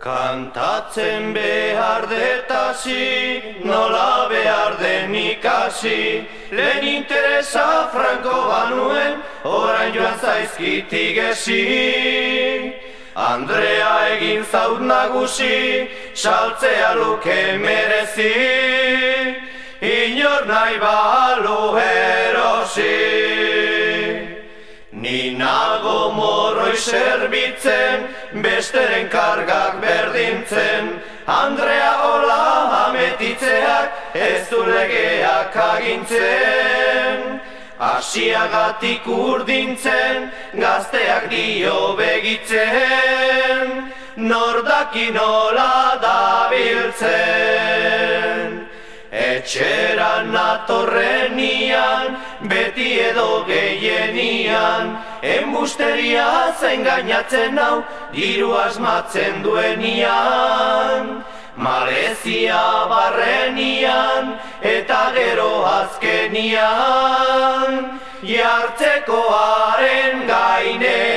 Kantatzen behar detasi, nola behar den ikasi, lehen interesa franko banuen, orain joan zaizkitik esi. Andrea egin zaut nagusi, saltzea luke merezi, inor nahi balu erosi. Ni nago morroi zerbitzen, besteren kargak berdintzen, Andrea hola ametitzeak ez du legeak agintzen. Asiagatik urdintzen, gazteak dio begitzen, nordaki nola dabiltzen. Etxera natorrenian, beti edo gehienian, enbusteria engainatzen hau, diru asmatzen duenian. Malezia barrenian, eta gero azkenian, jartzekoaren gainean.